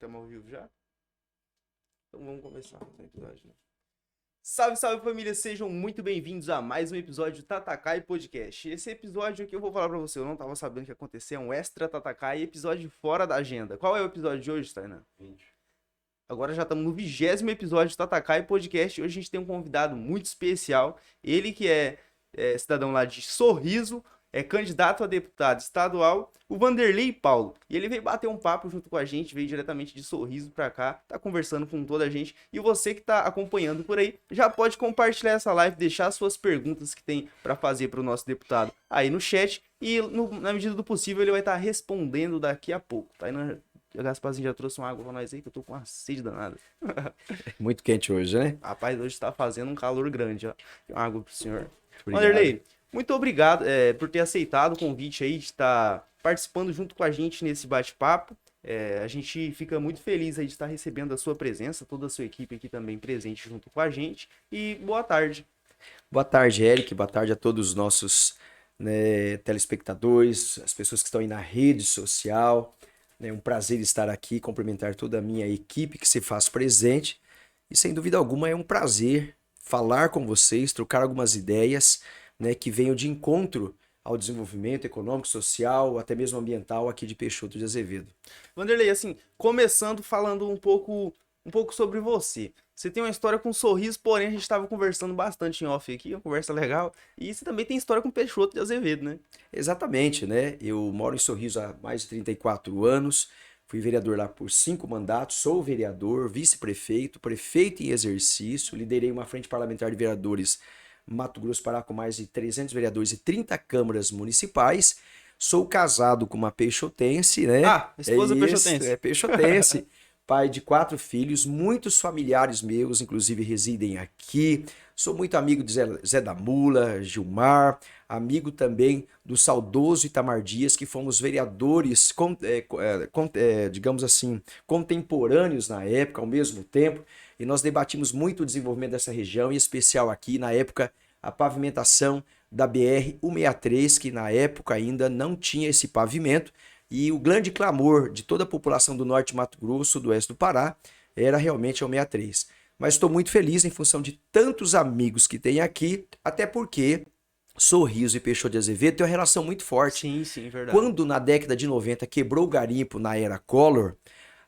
Estamos ao vivo já? Então vamos começar o episódio, né? Salve, salve família, sejam muito bem-vindos a mais um episódio do Tatakai Podcast. Esse episódio aqui eu vou falar pra você, eu não tava sabendo que ia acontecer, é um extra Tatakai, episódio fora da agenda. Qual é o episódio de hoje, Tainan? 20. Agora já estamos no 20º episódio do Tatakai Podcast. Hoje a gente tem um convidado muito especial. Ele que é cidadão lá de Sorriso, é candidato a deputado estadual, o Vanderlei Paulo. E ele veio bater um papo junto com a gente, veio diretamente de Sorriso pra cá, tá conversando com toda a gente. E você que tá acompanhando por aí, já pode compartilhar essa live, deixar suas perguntas que tem pra fazer pro nosso deputado aí no chat. E na medida do possível ele vai estar respondendo daqui a pouco, tá? A Gasparzinho já trouxe uma água pra nós aí, que eu tô com uma sede danada. Muito quente hoje, né? Rapaz, hoje tá fazendo um calor grande, ó. Uma água pro senhor. Obrigado. Vanderlei, muito obrigado por ter aceitado o convite aí, de estar participando junto com a gente nesse bate-papo. A gente fica muito feliz aí de estar recebendo a sua presença, toda a sua equipe aqui também presente junto com a gente. E boa tarde. Boa tarde, Eric. Boa tarde a todos os nossos, né, telespectadores, as pessoas que estão aí na rede social. É um prazer estar aqui, cumprimentar toda a minha equipe que se faz presente. E sem dúvida alguma é um prazer falar com vocês, trocar algumas ideias, né, que venham de encontro ao desenvolvimento econômico, social, até mesmo ambiental aqui de Peixoto de Azevedo. Vanderlei, assim, começando falando um pouco sobre você. Você tem uma história com Sorriso, porém a gente estava conversando bastante em off aqui, uma conversa legal. E você também tem história com Peixoto de Azevedo, né? Exatamente, né? Eu moro em Sorriso há mais de 34 anos, fui vereador lá por 5 mandatos, sou vereador, vice-prefeito, prefeito em exercício, liderei uma frente parlamentar de vereadores Mato Grosso Pará com mais de 300 vereadores e 30 câmaras municipais. Sou casado com uma peixotense, né? Ah, esposa isso, peixotense. É peixotense. Pai de 4 filhos, muitos familiares meus, inclusive, residem aqui. Sou muito amigo de Zé da Mula, Gilmar, amigo também do saudoso Itamar Dias, que fomos vereadores, digamos assim, contemporâneos na época, ao mesmo tempo, e nós debatimos muito o desenvolvimento dessa região, em especial aqui, na época, a pavimentação da BR-163, que na época ainda não tinha esse pavimento, e o grande clamor de toda a população do norte de Mato Grosso, do oeste do Pará, era realmente a 163. Mas estou muito feliz em função de tantos amigos que tem aqui, até porque Sorriso e Peixoto de Azevedo têm uma relação muito forte. Sim, sim, verdade. Quando na década de 90 quebrou o garimpo na era Collor,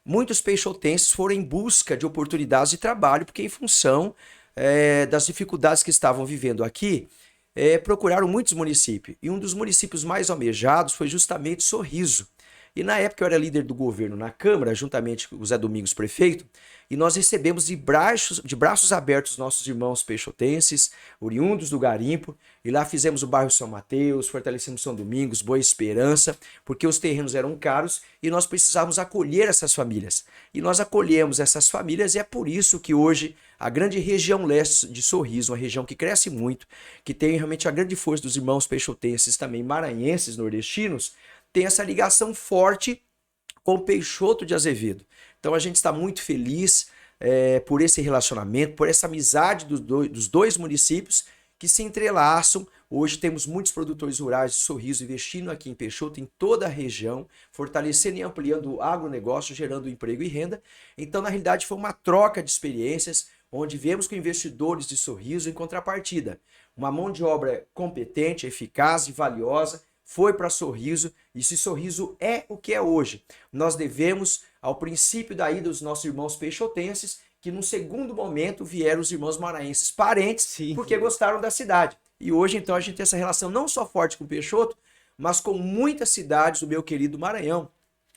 muitos peixotenses foram em busca de oportunidades de trabalho, porque em função das dificuldades que estavam vivendo aqui, procuraram muitos municípios. E um dos municípios mais almejados foi justamente Sorriso. E na época eu era líder do governo na Câmara, juntamente com o Zé Domingos, prefeito, e nós recebemos de braços abertos nossos irmãos peixotenses, oriundos do garimpo, e lá fizemos o bairro São Mateus, fortalecemos São Domingos, Boa Esperança, porque os terrenos eram caros e nós precisávamos acolher essas famílias. E nós acolhemos essas famílias e é por isso que hoje a grande região leste de Sorriso, uma região que cresce muito, que tem realmente a grande força dos irmãos peixotenses, também maranhenses, nordestinos, tem essa ligação forte com Peixoto de Azevedo. Então a gente está muito feliz por esse relacionamento, por essa amizade dos dois municípios que se entrelaçam. Hoje temos muitos produtores rurais de Sorriso investindo aqui em Peixoto, em toda a região, fortalecendo e ampliando o agronegócio, gerando emprego e renda. Então, na realidade, foi uma troca de experiências, onde viemos com investidores de Sorriso em contrapartida. Uma mão de obra competente, eficaz e valiosa, foi para Sorriso, e se Sorriso é o que é hoje, nós devemos ao princípio da ida dos nossos irmãos peixotenses, que num segundo momento vieram os irmãos maranhenses parentes, Sim, porque gostaram da cidade. E hoje então a gente tem essa relação não só forte com Peixoto, mas com muitas cidades do meu querido Maranhão,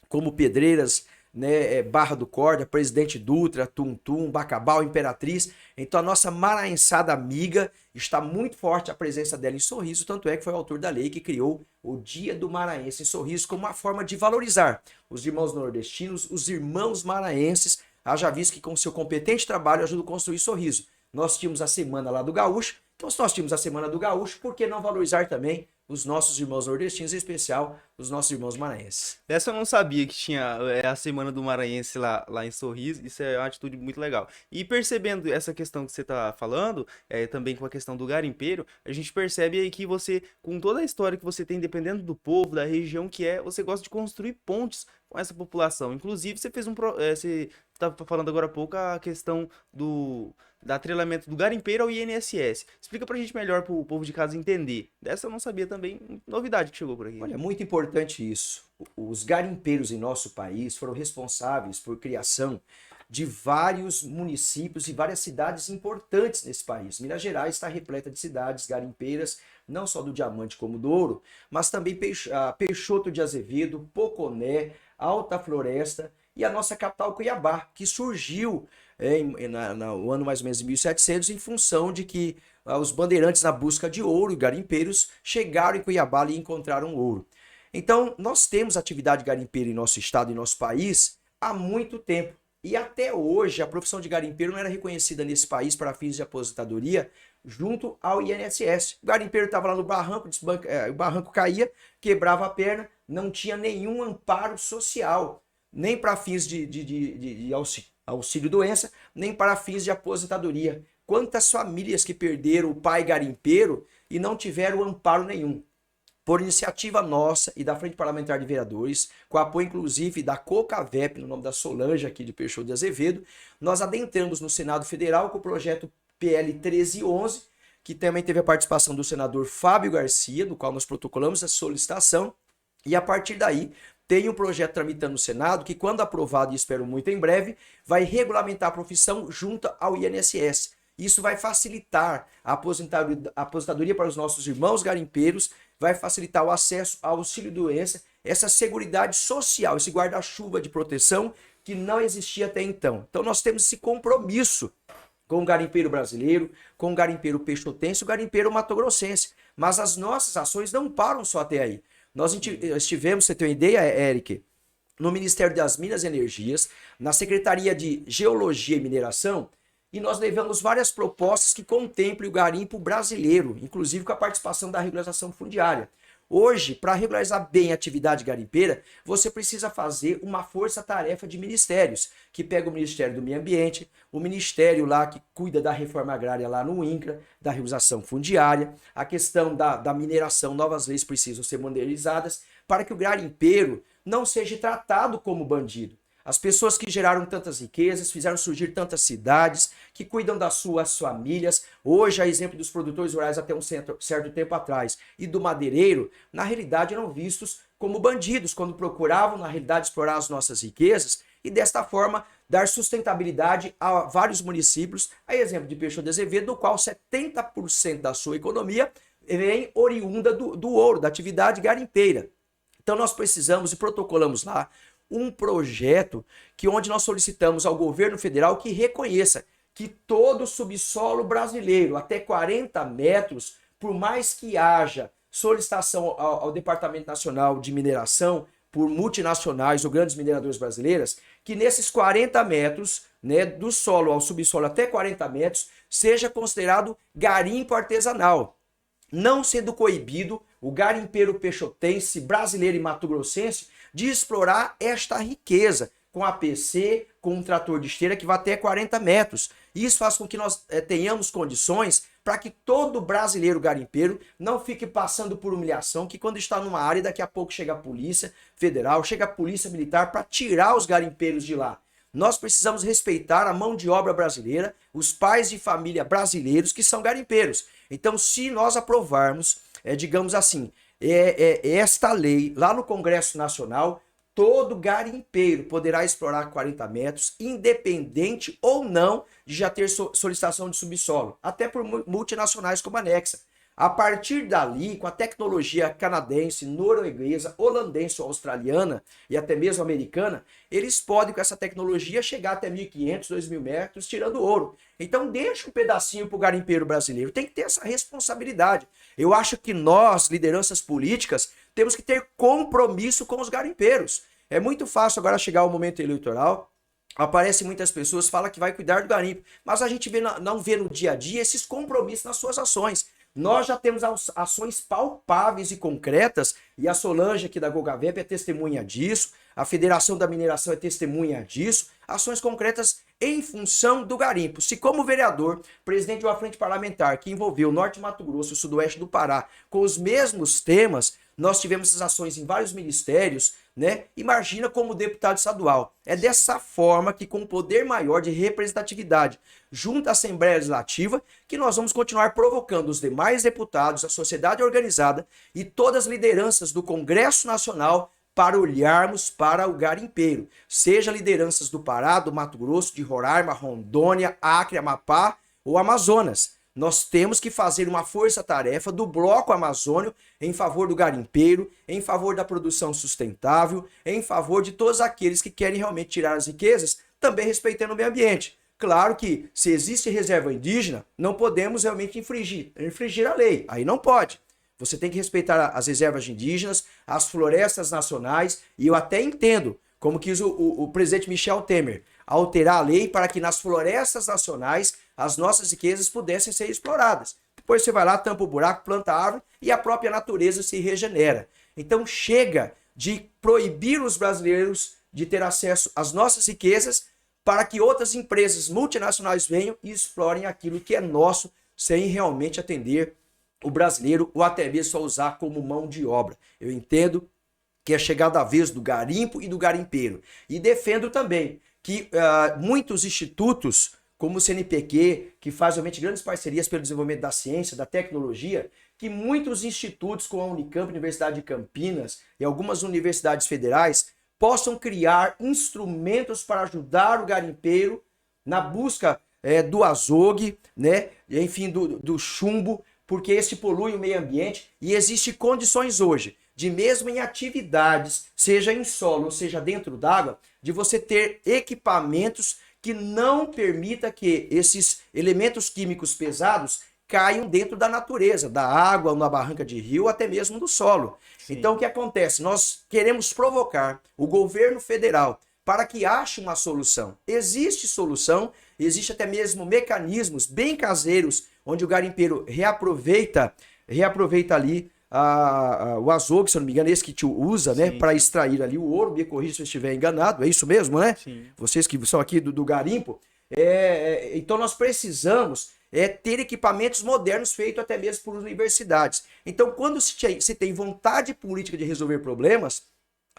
como Pedreiras, né, Barra do Corda, Presidente Dutra, Tuntum, Bacabal, Imperatriz. Então a nossa maranhençada amiga está muito forte a presença dela em Sorriso, tanto é que foi o autor da lei que criou o Dia do Maranhense em Sorriso como uma forma de valorizar os irmãos nordestinos, os irmãos maranhenses, haja visto que com seu competente trabalho ajudam a construir Sorriso. Nós tínhamos a Semana lá do Gaúcho, então se nós tínhamos a Semana do Gaúcho, por que não valorizar também os nossos irmãos nordestinos, em especial os nossos irmãos maranhenses. Essa eu não sabia que tinha a Semana do Maranhense lá em Sorriso, isso é uma atitude muito legal. E percebendo essa questão que você tá falando, também com a questão do garimpeiro, a gente percebe aí que você, com toda a história que você tem, dependendo do povo, da região que é, você gosta de construir pontes com essa população. Inclusive, você fez você estava falando agora há pouco a questão do atrelamento do garimpeiro ao INSS. Explica pra gente melhor pro povo de casa entender. Dessa eu não sabia também, novidade que chegou por aqui. Olha, é muito importante isso. Os garimpeiros em nosso país foram responsáveis por criação de vários municípios e várias cidades importantes nesse país. Minas Gerais está repleta de cidades garimpeiras, não só do diamante como do ouro, mas também Peixoto de Azevedo, Poconé, Alta Floresta e a nossa capital Cuiabá, que surgiu no ano mais ou menos de 1700 em função de que os bandeirantes na busca de ouro e garimpeiros chegaram em Cuiabá e encontraram ouro. Então, nós temos atividade garimpeira em nosso estado e nosso país há muito tempo. E até hoje, a profissão de garimpeiro não era reconhecida nesse país para fins de aposentadoria junto ao INSS. O garimpeiro estava lá no barranco, o barranco caía, quebrava a perna, não tinha nenhum amparo social, nem para fins de auxílio-doença, nem para fins de aposentadoria. Quantas famílias que perderam o pai garimpeiro e não tiveram amparo nenhum? Por iniciativa nossa e da Frente Parlamentar de Vereadores, com apoio inclusive da COCAVEP, no nome da Solange aqui de Peixoto de Azevedo, nós adentramos no Senado Federal com o projeto PL 1311, que também teve a participação do senador Fábio Garcia, do qual nós protocolamos a solicitação, e a partir daí tem um projeto tramitando no Senado que, quando aprovado, e espero muito em breve, vai regulamentar a profissão junto ao INSS. Isso vai facilitar a aposentadoria para os nossos irmãos garimpeiros, vai facilitar o acesso ao auxílio-doença, essa seguridade social, esse guarda-chuva de proteção que não existia até então. Então nós temos esse compromisso com o garimpeiro brasileiro, com o garimpeiro peixotense e o garimpeiro matogrossense. Mas as nossas ações não param só até aí. Nós estivemos, você tem uma ideia, Eric, no Ministério das Minas e Energias, na Secretaria de Geologia e Mineração, e nós levamos várias propostas que contemplem o garimpo brasileiro, inclusive com a participação da regularização fundiária. Hoje, para regularizar bem a atividade garimpeira, você precisa fazer uma força-tarefa de ministérios, que pega o Ministério do Meio Ambiente, o Ministério lá que cuida da reforma agrária lá no INCRA, da regularização fundiária, a questão da mineração, novas leis precisam ser modernizadas, para que o garimpeiro não seja tratado como bandido. As pessoas que geraram tantas riquezas, fizeram surgir tantas cidades, que cuidam das suas famílias, hoje, a exemplo dos produtores rurais até um certo tempo atrás, e do madeireiro, na realidade eram vistos como bandidos, quando procuravam, na realidade, explorar as nossas riquezas, e desta forma, dar sustentabilidade a vários municípios, a exemplo de Peixoto de Azevedo, do qual 70% da sua economia vem oriunda do ouro, da atividade garimpeira. Então nós precisamos e protocolamos lá um projeto onde nós solicitamos ao governo federal que reconheça que todo o subsolo brasileiro, até 40 metros, por mais que haja solicitação ao Departamento Nacional de Mineração por multinacionais ou grandes mineradoras brasileiras, que nesses 40 metros, né, do solo ao subsolo até 40 metros, seja considerado garimpo artesanal, não sendo coibido o garimpeiro peixotense, brasileiro e mato-grossense de explorar esta riqueza com APC, com um trator de esteira que vai até 40 metros. Isso faz com que nós tenhamos condições para que todo brasileiro garimpeiro não fique passando por humilhação, que quando está numa área, daqui a pouco chega a Polícia Federal, chega a Polícia Militar para tirar os garimpeiros de lá. Nós precisamos respeitar a mão de obra brasileira, os pais de família brasileiros que são garimpeiros. Então, se nós aprovarmos, digamos assim, esta lei lá no Congresso Nacional, todo garimpeiro poderá explorar 40 metros, independente ou não de já ter solicitação de subsolo, até por multinacionais como a Nexa. A partir dali, com a tecnologia canadense, norueguesa, holandesa ou australiana e até mesmo americana, eles podem com essa tecnologia chegar até 1.500, 2.000 metros tirando ouro. Então deixa um pedacinho para o garimpeiro brasileiro, tem que ter essa responsabilidade. Eu acho que nós, lideranças políticas, temos que ter compromisso com os garimpeiros. É muito fácil agora chegar o momento eleitoral, aparecem muitas pessoas, falam que vai cuidar do garimpo, mas a gente não vê no dia a dia esses compromissos nas suas ações. Nós já temos ações palpáveis e concretas, e a Solange aqui da Gogavep é testemunha disso, a Federação da Mineração é testemunha disso, ações concretas em função do garimpo. Se como vereador, presidente de uma frente parlamentar que envolveu o Norte de Mato Grosso e o Sudoeste do Pará com os mesmos temas, nós tivemos essas ações em vários ministérios, né? Imagina como deputado estadual. É dessa forma que, com um poder maior de representatividade junto à Assembleia Legislativa, que nós vamos continuar provocando os demais deputados, a sociedade organizada e todas as lideranças do Congresso Nacional para olharmos para o garimpeiro. Seja lideranças do Pará, do Mato Grosso, de Roraima, Rondônia, Acre, Amapá ou Amazonas. Nós temos que fazer uma força-tarefa do Bloco Amazônio em favor do garimpeiro, em favor da produção sustentável, em favor de todos aqueles que querem realmente tirar as riquezas, também respeitando o meio ambiente. Claro que, se existe reserva indígena, não podemos realmente infringir a lei. Aí não pode. Você tem que respeitar as reservas indígenas, as florestas nacionais, e eu até entendo, como quis o presidente Michel Temer, alterar a lei para que nas florestas nacionais as nossas riquezas pudessem ser exploradas. Depois você vai lá, tampa o buraco, planta a árvore e a própria natureza se regenera. Então chega de proibir os brasileiros de ter acesso às nossas riquezas para que outras empresas multinacionais venham e explorem aquilo que é nosso sem realmente atender o brasileiro ou até mesmo só usar como mão de obra. Eu entendo que é chegada a vez do garimpo e do garimpeiro. E defendo também que muitos institutos, como o CNPq, que faz realmente grandes parcerias pelo desenvolvimento da ciência, da tecnologia, que muitos institutos como a Unicamp, Universidade de Campinas e algumas universidades federais possam criar instrumentos para ajudar o garimpeiro na busca do azogue, né? Enfim, do chumbo, porque esse polui o meio ambiente e existem condições hoje de mesmo em atividades, seja em solo ou seja dentro d'água, de você ter equipamentos que não permita que esses elementos químicos pesados caiam dentro da natureza, da água, na barranca de rio, até mesmo do solo. Sim. Então o que acontece? Nós queremos provocar o governo federal para que ache uma solução. Existe solução, existe até mesmo mecanismos bem caseiros, onde o garimpeiro reaproveita ali o azogue, se eu não me engano, esse que te usa, né, para extrair ali o ouro. Me corrija se eu estiver enganado, é isso mesmo, né? Sim. Vocês que são aqui do garimpo. Então nós precisamos ter equipamentos modernos feitos até mesmo por universidades. Então quando se tem vontade política de resolver problemas,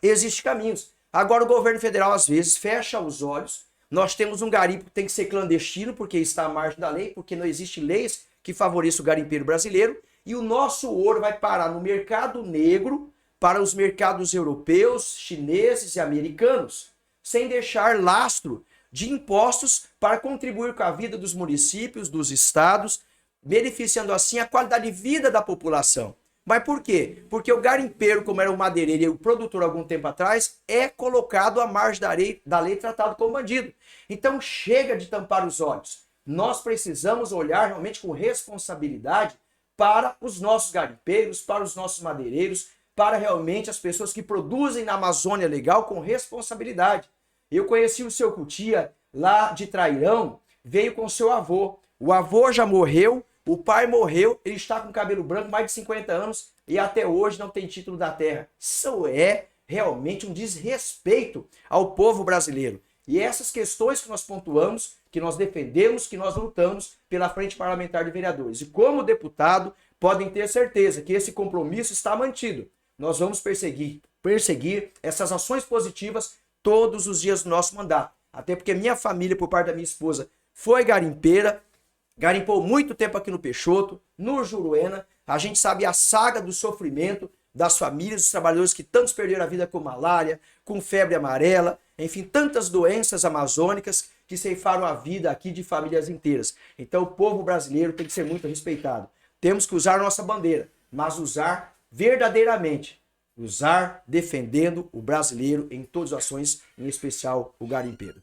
existem caminhos. Agora o governo federal às vezes fecha os olhos. Nós temos um garimpo que tem que ser clandestino, porque está à margem da lei, porque não existem leis que favoreçam o garimpeiro brasileiro. E o nosso ouro vai parar no mercado negro para os mercados europeus, chineses e americanos, sem deixar lastro de impostos para contribuir com a vida dos municípios, dos estados, beneficiando assim a qualidade de vida da população. Mas por quê? Porque o garimpeiro, como era o madeireiro e o produtor algum tempo atrás, é colocado à margem da lei tratado como bandido. Então chega de tampar os olhos. Nós precisamos olhar realmente com responsabilidade para os nossos garimpeiros, para os nossos madeireiros, para realmente as pessoas que produzem na Amazônia Legal com responsabilidade. Eu conheci o seu Cutia lá de Trairão, veio com seu avô. O avô já morreu, o pai morreu, ele está com cabelo branco, mais de 50 anos, e até hoje não tem título da terra. Isso é realmente um desrespeito ao povo brasileiro. E essas questões que nós pontuamos, que nós defendemos, que nós lutamos pela Frente Parlamentar de Vereadores. E como deputado, podem ter certeza que esse compromisso está mantido. Nós vamos perseguir essas ações positivas todos os dias do nosso mandato. Até porque minha família, por parte da minha esposa, foi garimpeira, garimpou muito tempo aqui no Peixoto, no Juruena. A gente sabe a saga do sofrimento das famílias, dos trabalhadores que tantos perderam a vida com malária, com febre amarela, enfim, tantas doenças amazônicas que ceifaram a vida aqui de famílias inteiras. Então o povo brasileiro tem que ser muito respeitado. Temos que usar nossa bandeira, mas usar verdadeiramente, usar defendendo o brasileiro em todas as ações, em especial o garimpeiro.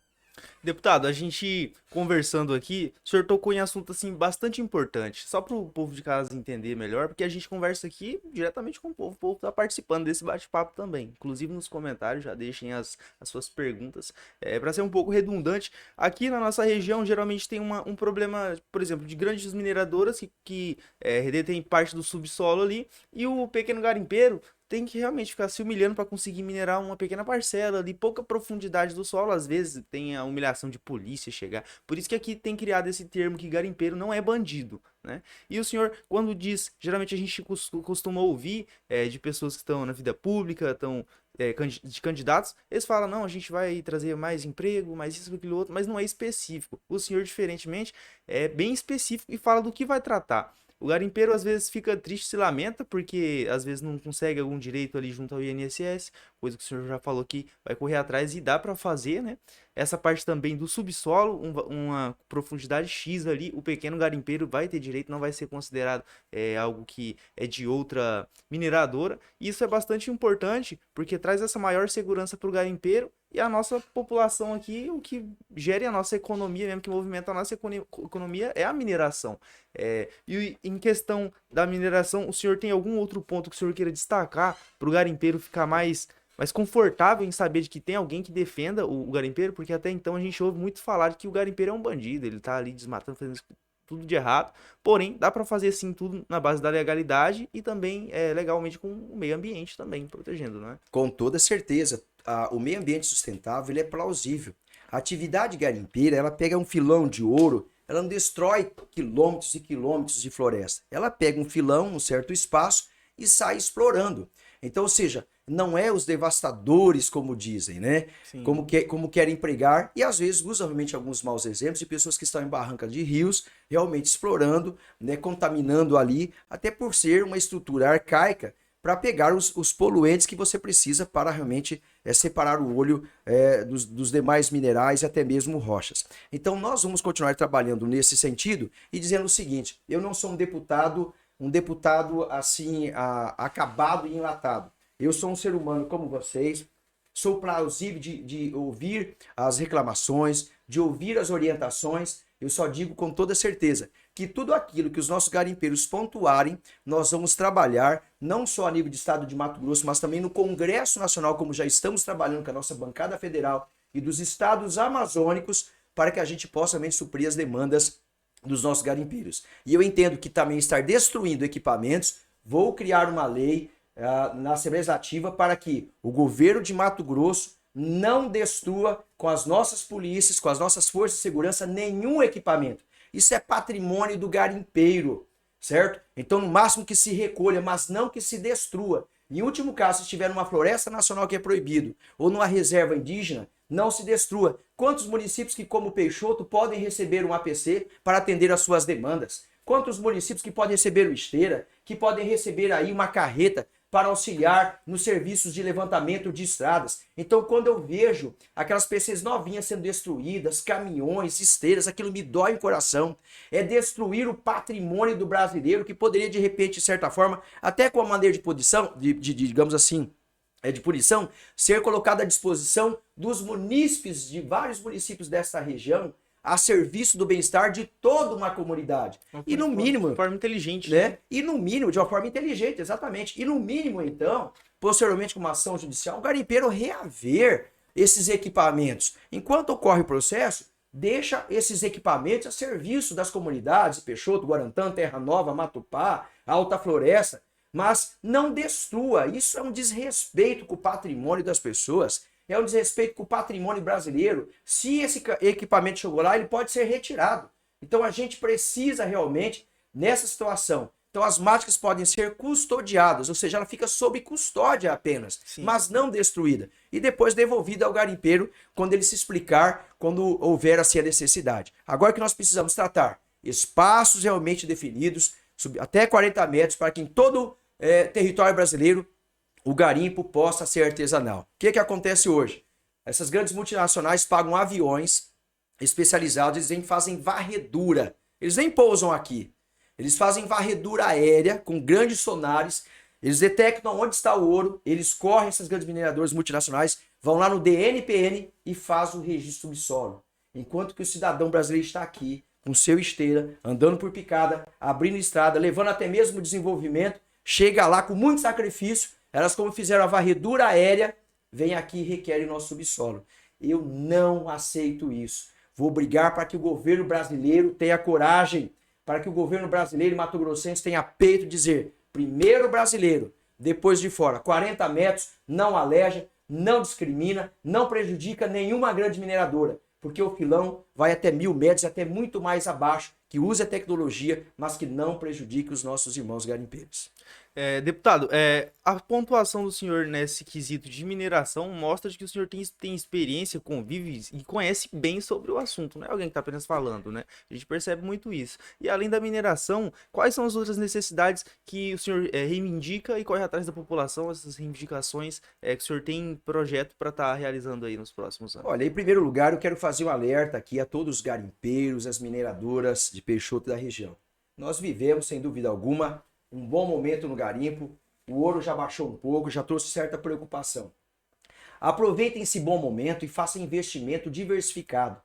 Deputado, a gente conversando aqui, o senhor tocou em assunto assim bastante importante, só para o povo de casa entender melhor, porque a gente conversa aqui diretamente com o povo está participando desse bate-papo também. Inclusive nos comentários já deixem as suas perguntas. Para ser um pouco redundante, aqui na nossa região geralmente tem um problema, por exemplo, de grandes mineradoras que detêm parte do subsolo ali, e o pequeno garimpeiro tem que realmente ficar se humilhando para conseguir minerar uma pequena parcela ali, pouca profundidade do solo, às vezes tem a humilhação de polícia chegar. Por isso que aqui tem criado esse termo que garimpeiro não é bandido, né? E o senhor, quando diz, geralmente a gente costuma ouvir de pessoas que estão na vida pública, estão de candidatos, eles falam, não, a gente vai trazer mais emprego, mais isso, aquilo outro, mas não é específico. O senhor, diferentemente, é bem específico e fala do que vai tratar. O garimpeiro às vezes fica triste, se lamenta, porque às vezes não consegue algum direito ali junto ao INSS, coisa que o senhor já falou que vai correr atrás e dá para fazer, né? Essa parte também do subsolo, uma profundidade X ali, o pequeno garimpeiro vai ter direito, não vai ser considerado algo que é de outra mineradora. E isso é bastante importante, porque traz essa maior segurança para o garimpeiro e a nossa população aqui, o que gera a nossa economia, mesmo que movimenta a nossa economia, é a mineração. E em questão da mineração, o senhor tem algum outro ponto que o senhor queira destacar para o garimpeiro ficar mais confortável em saber de que tem alguém que defenda o garimpeiro? Porque até então a gente ouve muito falar de que o garimpeiro é um bandido, ele tá ali desmatando, fazendo tudo de errado. Porém, dá para fazer sim tudo na base da legalidade e também legalmente com o meio ambiente também protegendo, né? Com toda certeza, o meio ambiente sustentável ele é plausível. A atividade garimpeira, ela pega um filão de ouro, ela não destrói quilômetros e quilômetros de floresta. Ela pega um filão, um certo espaço e sai explorando. Então, ou seja, não é os devastadores, como dizem, né? Sim. Como querem pregar, e às vezes usam realmente alguns maus exemplos de pessoas que estão em barrancas de rios, realmente explorando, né, contaminando ali, até por ser uma estrutura arcaica, para pegar os poluentes que você precisa para realmente separar o óleo dos demais minerais e até mesmo rochas. Então nós vamos continuar trabalhando nesse sentido e dizendo o seguinte: eu não sou um deputado assim acabado e enlatado. Eu sou um ser humano como vocês, sou plausível de ouvir as reclamações, de ouvir as orientações. Eu só digo com toda certeza que tudo aquilo que os nossos garimpeiros pontuarem, nós vamos trabalhar, não só a nível de estado de Mato Grosso, mas também no Congresso Nacional, como já estamos trabalhando com a nossa bancada federal e dos estados amazônicos, para que a gente possa realmente suprir as demandas dos nossos garimpeiros. E eu entendo que também estar destruindo equipamentos, vou criar uma lei na Assembleia Legislativa para que o governo de Mato Grosso não destrua com as nossas polícias, com as nossas forças de segurança, nenhum equipamento. Isso é patrimônio do garimpeiro, certo? Então, no máximo que se recolha, mas não que se destrua. Em último caso, se estiver numa floresta nacional que é proibido, ou numa reserva indígena, não se destrua. Quantos municípios que, como Peixoto, podem receber um APC para atender às suas demandas? Quantos municípios que podem receber o esteira, que podem receber aí uma carreta para auxiliar nos serviços de levantamento de estradas? Então, quando eu vejo aquelas PCs novinhas sendo destruídas, caminhões, esteiras, aquilo me dói o coração. É destruir o patrimônio do brasileiro, que poderia, de repente, de certa forma, até com a maneira de punição, digamos assim, de punição, ser colocado à disposição dos munícipes, de vários municípios dessa região, a serviço do bem-estar de toda uma comunidade. E no mínimo... De forma inteligente. Né? E no mínimo, de uma forma inteligente, exatamente. E no mínimo, então, posteriormente com uma ação judicial, o garimpeiro reaver esses equipamentos. Enquanto ocorre o processo, deixa esses equipamentos a serviço das comunidades, Peixoto, Guarantã, Terra Nova, Matupá, Alta Floresta, mas não destrua. Isso é um desrespeito com o patrimônio das pessoas. É um desrespeito com o patrimônio brasileiro. Se esse equipamento chegou lá, ele pode ser retirado. Então a gente precisa realmente, nessa situação, então as máquinas podem ser custodiadas, ou seja, ela fica sob custódia apenas, Sim, mas não destruída. E depois devolvida ao garimpeiro quando ele se explicar, quando houver assim a necessidade. Agora que nós precisamos tratar espaços realmente definidos, até 40 metros, para que em todo território brasileiro o garimpo possa ser artesanal. O que acontece hoje? Essas grandes multinacionais pagam aviões especializados, eles fazem varredura. Eles nem pousam aqui. Eles fazem varredura aérea com grandes sonares. Eles detectam onde está o ouro. Eles correm, essas grandes mineradoras multinacionais, vão lá no DNPN e fazem o registro subsolo. Enquanto que o cidadão brasileiro está aqui, com seu esteira, andando por picada, abrindo estrada, levando até mesmo o desenvolvimento, chega lá com muito sacrifício, elas como fizeram a varredura aérea, vêm aqui e requerem nosso subsolo. Eu não aceito isso. Vou brigar para que o governo brasileiro tenha coragem, para que o governo brasileiro e mato-grossense tenha peito de dizer, primeiro brasileiro, depois de fora, 40 metros, não aleja, não discrimina, não prejudica nenhuma grande mineradora, porque o filão vai até 1.000 metros, até muito mais abaixo, que use a tecnologia, mas que não prejudique os nossos irmãos garimpeiros. Deputado, a pontuação do senhor nesse quesito de mineração mostra de que o senhor tem experiência, convive e conhece bem sobre o assunto, não é alguém que está apenas falando, né? A gente percebe muito isso. E além da mineração, quais são as outras necessidades que o senhor reivindica e corre atrás da população, essas reivindicações que o senhor tem projeto para estar realizando aí nos próximos anos? Olha, em primeiro lugar, eu quero fazer um alerta aqui a todos os garimpeiros, as mineradoras de Peixoto da região. Nós vivemos, sem dúvida alguma, um bom momento no garimpo, o ouro já baixou um pouco, já trouxe certa preocupação. Aproveitem esse bom momento e façam investimento diversificado.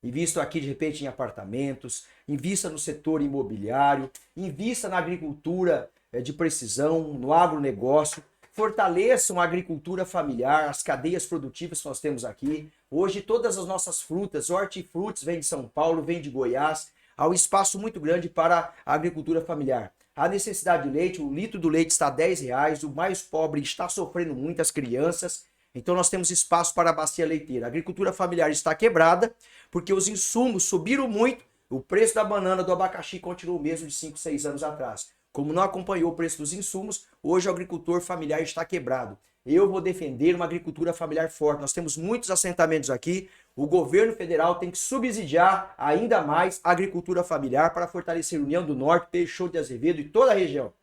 Invista aqui de repente em apartamentos, invista no setor imobiliário, invista na agricultura de precisão, no agronegócio, fortaleçam a agricultura familiar, as cadeias produtivas que nós temos aqui. Hoje todas as nossas frutas, hortifrutis, vêm de São Paulo, vêm de Goiás, há um espaço muito grande para a agricultura familiar. A necessidade de leite, o litro do leite está R$10, o mais pobre está sofrendo muito, as crianças. Então nós temos espaço para a bacia leiteira. A agricultura familiar está quebrada porque os insumos subiram muito, o preço da banana, do abacaxi continua o mesmo de 5, 6 anos atrás. Como não acompanhou o preço dos insumos, hoje o agricultor familiar está quebrado. Eu vou defender uma agricultura familiar forte. Nós temos muitos assentamentos aqui. O governo federal tem que subsidiar ainda mais a agricultura familiar para fortalecer a União do Norte, Peixoto de Azevedo e toda a região.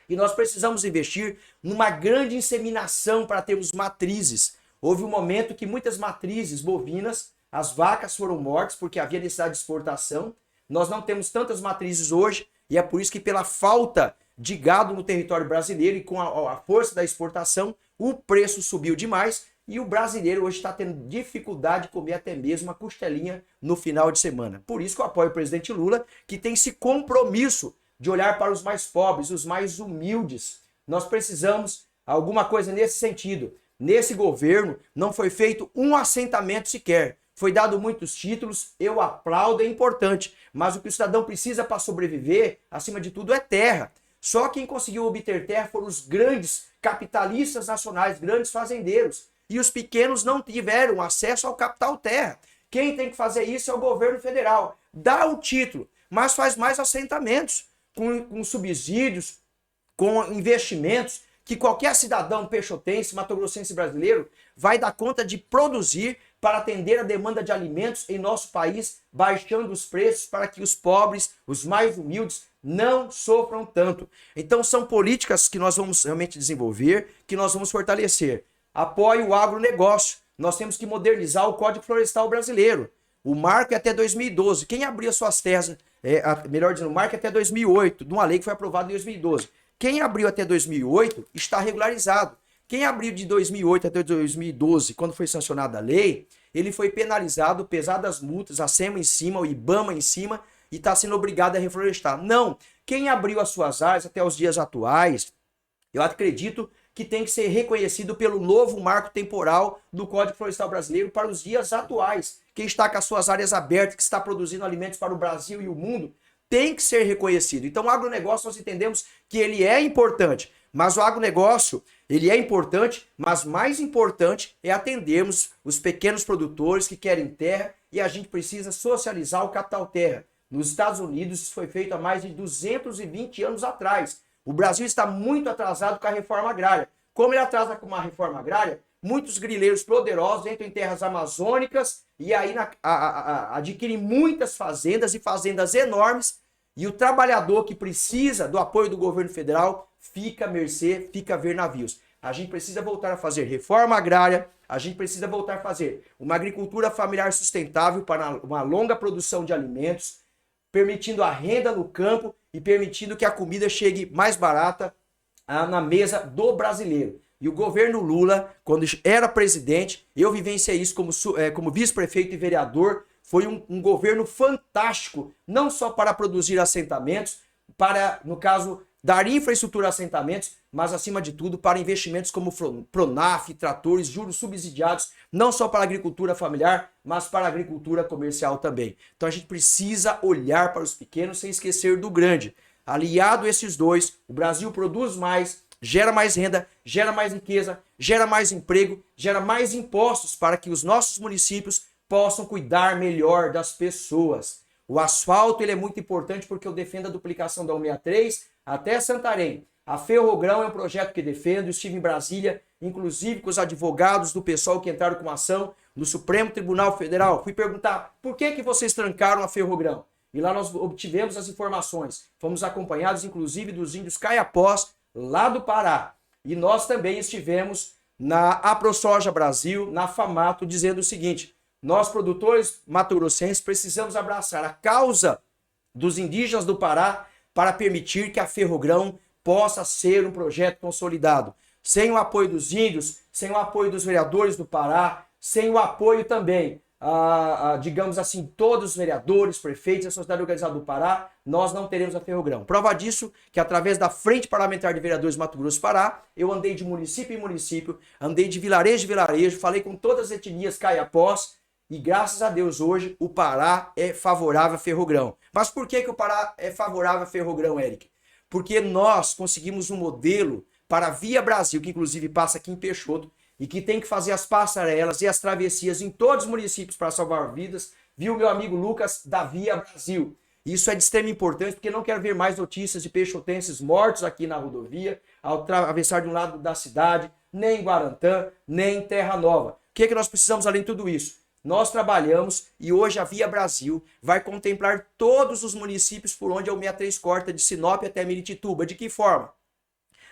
E nós precisamos investir numa grande inseminação para termos matrizes. Houve um momento que muitas matrizes bovinas, as vacas foram mortas porque havia necessidade de exportação. Nós não temos tantas matrizes hoje e é por isso que pela falta de gado no território brasileiro e com a força da exportação, o preço subiu demais e o brasileiro hoje está tendo dificuldade de comer até mesmo uma costelinha no final de semana. Por isso que eu apoio o presidente Lula, que tem esse compromisso de olhar para os mais pobres, os mais humildes. Nós precisamos alguma coisa nesse sentido. Nesse governo não foi feito um assentamento sequer. Foi dado muitos títulos, eu aplaudo, é importante. Mas o que o cidadão precisa para sobreviver, acima de tudo, é terra. Só quem conseguiu obter terra foram os grandes capitalistas nacionais, grandes fazendeiros. E os pequenos não tiveram acesso ao capital terra. Quem tem que fazer isso é o governo federal. Dá o título, mas faz mais assentamentos, com subsídios, com investimentos, que qualquer cidadão peixotense, mato-grossense brasileiro vai dar conta de produzir para atender a demanda de alimentos em nosso país, baixando os preços para que os pobres, os mais humildes, não sofram tanto. Então são políticas que nós vamos realmente desenvolver, que nós vamos fortalecer. Apoie o agronegócio. Nós temos que modernizar o Código Florestal brasileiro. O marco é até 2012. Quem abriu as suas terras, melhor dizendo, o marco é até 2008, de uma lei que foi aprovada em 2012. Quem abriu até 2008 está regularizado. Quem abriu de 2008 até 2012, quando foi sancionada a lei, ele foi penalizado, pesadas multas, a SEMA em cima, o IBAMA em cima, e está sendo obrigado a reflorestar. Não, quem abriu as suas áreas até os dias atuais, eu acredito que tem que ser reconhecido pelo novo marco temporal do Código Florestal Brasileiro para os dias atuais. Quem está com as suas áreas abertas, que está produzindo alimentos para o Brasil e o mundo, tem que ser reconhecido. Então o agronegócio nós entendemos que ele é importante, mas o agronegócio ele é importante, mas mais importante é atendermos os pequenos produtores que querem terra e a gente precisa socializar o capital terra. Nos Estados Unidos isso foi feito há mais de 220 anos atrás. O Brasil está muito atrasado com a reforma agrária. Como ele atrasa com uma reforma agrária, muitos grileiros poderosos entram em terras amazônicas e aí adquirem muitas fazendas e fazendas enormes e o trabalhador que precisa do apoio do governo federal fica à mercê, fica a ver navios. A gente precisa voltar a fazer reforma agrária, a gente precisa voltar a fazer uma agricultura familiar sustentável para uma longa produção de alimentos, permitindo a renda no campo e permitindo que a comida chegue mais barata na mesa do brasileiro. E o governo Lula, quando era presidente, eu vivenciei isso como vice-prefeito e vereador, foi um governo fantástico, não só para produzir assentamentos, para, no caso, dar infraestrutura a assentamentos, mas, acima de tudo, para investimentos como Pronaf, tratores, juros subsidiados, não só para a agricultura familiar, mas para a agricultura comercial também. Então, a gente precisa olhar para os pequenos sem esquecer do grande. Aliado a esses dois, o Brasil produz mais, gera mais renda, gera mais riqueza, gera mais emprego, gera mais impostos para que os nossos municípios possam cuidar melhor das pessoas. O asfalto ele é muito importante porque eu defendo a duplicação da 163 até Santarém. A Ferrogrão é um projeto que defendo, eu estive em Brasília, inclusive com os advogados do pessoal que entraram com ação no Supremo Tribunal Federal. Fui perguntar, por que vocês trancaram a Ferrogrão? E lá nós obtivemos as informações. Fomos acompanhados, inclusive, dos índios Caiapós, lá do Pará. E nós também estivemos na AproSoja Brasil, na FAMATO, dizendo o seguinte: nós, produtores mato-grossenses, precisamos abraçar a causa dos indígenas do Pará para permitir que a Ferrogrão possa ser um projeto consolidado. Sem o apoio dos índios, sem o apoio dos vereadores do Pará, sem o apoio também, digamos assim, todos os vereadores, prefeitos e a sociedade organizada do Pará, nós não teremos a Ferrogrão. Prova disso que através da Frente Parlamentar de Vereadores Mato Grosso do Pará, eu andei de município em município, andei de vilarejo em vilarejo, falei com todas as etnias Caiapós, e graças a Deus hoje o Pará é favorável a Ferrogrão. Mas por que o Pará é favorável a Ferrogrão, Eric? Porque nós conseguimos um modelo para a Via Brasil, que inclusive passa aqui em Peixoto, e que tem que fazer as passarelas e as travessias em todos os municípios para salvar vidas, viu, meu amigo Lucas, da Via Brasil. Isso é de extrema importância, porque não quero ver mais notícias de peixotenses mortos aqui na rodovia, ao atravessar de um lado da cidade, nem em Guarantã, nem em Terra Nova. O que nós precisamos além de tudo isso? Nós trabalhamos e hoje a Via Brasil vai contemplar todos os municípios por onde a 163 corta, de Sinop até Miritituba. De que forma?